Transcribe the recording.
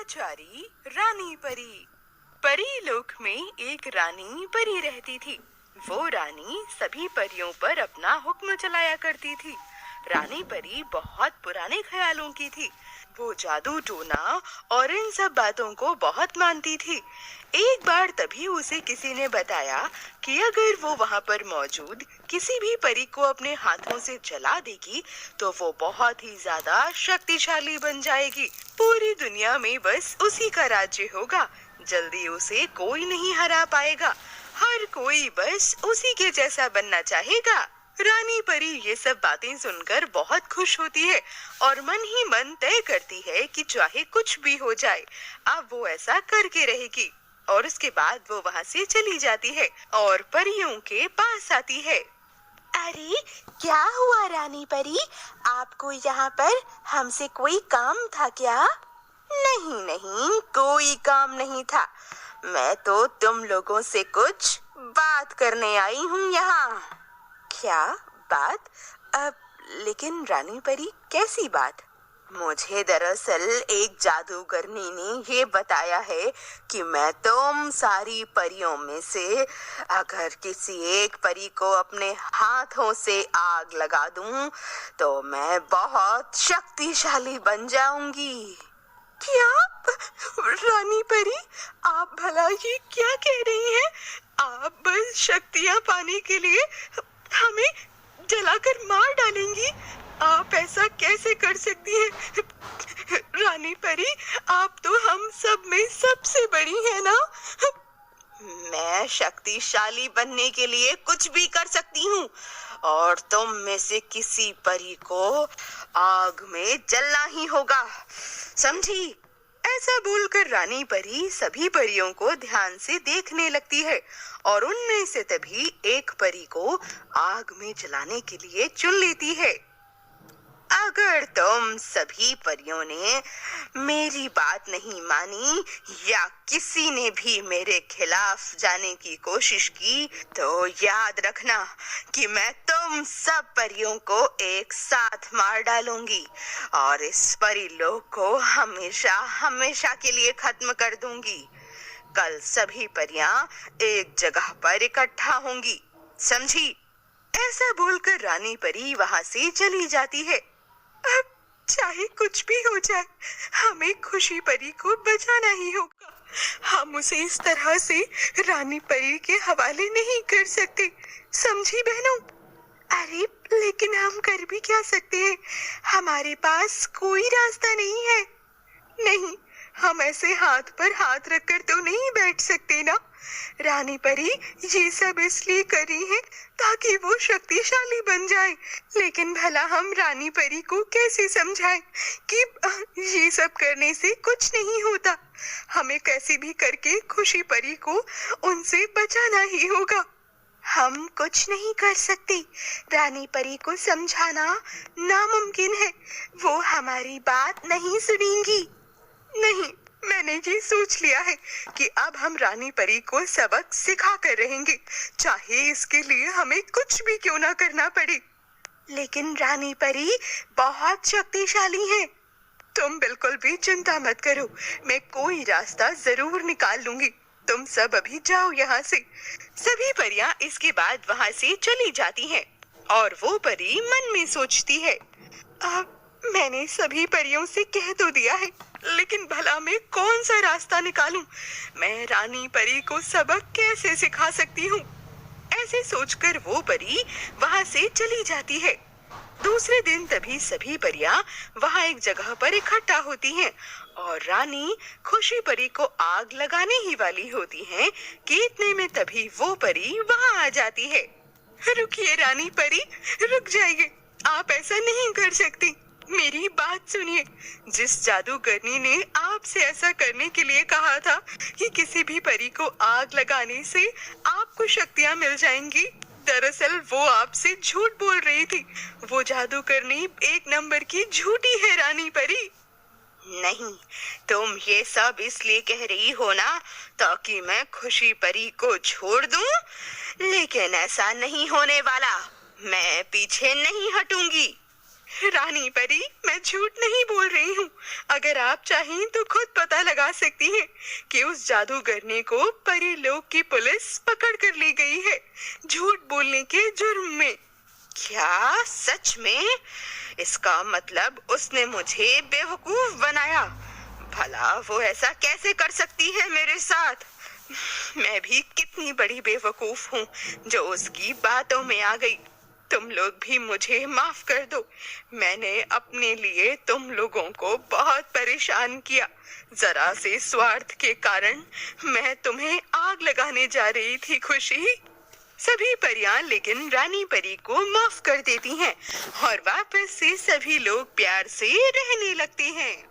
दुराचारी रानी परी। परी लोक में एक रानी परी रहती थी। वो रानी सभी परियों पर अपना हुक्म चलाया करती थी। रानी परी बहुत पुराने ख्यालों की थी। वो जादू टोना और इन सब बातों को बहुत मानती थी। एक बार तभी उसे किसी ने बताया कि अगर वो वहाँ पर मौजूद किसी भी परी को अपने हाथों से जला देगी तो वो बहुत ही ज्यादा शक्तिशाली बन जाएगी। पूरी दुनिया में बस उसी का राज्य होगा। जल्दी उसे कोई नहीं हरा पाएगा। हर कोई बस उसी के जैसा बनना चाहेगा। रानी परी ये सब बातें सुनकर बहुत खुश होती है और मन ही मन तय करती है कि चाहे कुछ भी हो जाए अब वो ऐसा करके रहेगी। और उसके बाद वो वहाँ से चली जाती है और परियों के पास आती है। अरे क्या हुआ रानी परी, आपको यहाँ पर हमसे कोई काम था क्या? नहीं नहीं, कोई काम नहीं था। मैं तो तुम लोगों से कुछ बात करने आई हूँ यहाँ। क्या बात? लेकिन रानी परी कैसी बात? मुझे दरअसल एक जादूगरनी ने ये बताया है कि मैं तुम सारी परियों में से अगर किसी एक परी को अपने हाथों से आग लगा दूं तो मैं बहुत शक्तिशाली बन जाऊंगी। क्या? रानी परी, आप भला ये क्या कह रही हैं? आप बस शक्तियाँ पाने के लिए हमें जलाकर मार डालेंगी? आप ऐसा कैसे कर सकती हैं? रानी परी, आप तो हम सब में सबसे बड़ी है ना? मैं शक्तिशाली बनने के लिए कुछ भी कर सकती हूँ और तुम में से किसी परी को आग में जलना ही होगा, समझी? ऐसा बोलकर रानी परी सभी परियों को ध्यान से देखने लगती है और उनमें से तभी एक परी को आग में जलाने के लिए चुन लेती है। अगर तुम सभी परियों ने मेरी बात नहीं मानी या किसी ने भी मेरे खिलाफ जाने की कोशिश की तो याद रखना कि मैं तुम सब परियों को एक साथ मार डालूंगी और इस परी लोक को हमेशा हमेशा के लिए खत्म कर दूंगी। कल सभी परियां एक जगह पर इकट्ठा होंगी, समझी? ऐसा बोलकर रानी परी वहां से चली जाती है। अब चाहे कुछ भी हो जाए, हमें खुशी परी को बचाना ही होगा। हम उसे इस तरह से रानी परी के हवाले नहीं कर सकते, समझी बहनों? अरे लेकिन हम कर भी क्या सकते हैं? हमारे पास कोई रास्ता नहीं है। नहीं, हम ऐसे हाथ पर हाथ रखकर तो नहीं बैठ सकते ना। रानी परी ये सब इसलिए करी है ताकि वो शक्तिशाली बन जाए। लेकिन भला हम रानी परी को कैसे समझाएं कि ये सब करने से कुछ नहीं होता। हमें कैसे भी करके खुशी परी को उनसे बचाना ही होगा। हम कुछ नहीं कर सकते। रानी परी को समझाना नामुमकिन है। वो हमारी बात नहीं सुनेंगी। नहीं, मैंने ये सोच लिया है कि अब हम रानी परी को सबक सिखा कर रहेंगे, चाहे इसके लिए हमें कुछ भी क्यों ना करना पड़े। लेकिन रानी परी बहुत शक्तिशाली है। तुम बिल्कुल भी चिंता मत करो, मैं कोई रास्ता जरूर निकाल लूंगी। तुम सब अभी जाओ यहाँ से। सभी परियां इसके बाद वहाँ से चली जाती हैं और वो परी मन में सोचती है, अब मैंने सभी परियों से कह तो दिया है, लेकिन भला मैं कौन सा रास्ता निकालूं? मैं रानी परी को सबक कैसे सिखा सकती हूँ? ऐसे सोचकर वो परी वहाँ से चली जाती है। दूसरे दिन तभी सभी परियां वहाँ एक जगह पर इकट्ठा होती हैं और रानी खुशी परी को आग लगाने ही वाली होती हैं कि इतने में तभी वो परी वहाँ आ जाती है। रुकिए रानी परी, रुक जाइए। आप ऐसा नहीं कर सकती। मेरी बात सुनिए। जिस जादूगरनी ने आपसे ऐसा करने के लिए कहा था कि किसी भी परी को आग लगाने से आपको शक्तियाँ मिल जाएंगी, दरअसल वो आपसे झूठ बोल रही थी। वो जादूगरनी एक नंबर की झूठी है रानी परी। नहीं, तुम ये सब इसलिए कह रही हो ना ताकि मैं खुशी परी को छोड़ दूं, लेकिन ऐसा नहीं होने वाला। मैं पीछे नहीं हटूंगी। रानी परी, मैं झूठ नहीं बोल रही हूँ। अगर आप चाहें तो खुद पता लगा सकती हैं कि उस जादूगरनी को परी लोक की पुलिस पकड़ कर ले गई है, झूठ बोलने के जुर्म में। क्या सच में? इसका मतलब उसने मुझे बेवकूफ बनाया। भला वो ऐसा कैसे कर सकती है मेरे साथ? मैं भी कितनी बड़ी बेवकूफ हूँ जो उसकी बातों में आ गई। तुम लोग भी मुझे माफ कर दो। मैंने अपने लिए तुम लोगों को बहुत परेशान किया। जरा से स्वार्थ के कारण मैं तुम्हें आग लगाने जा रही थी खुशी। सभी परियां लेकिन रानी परी को माफ कर देती हैं और वापस से सभी लोग प्यार से रहने लगते हैं।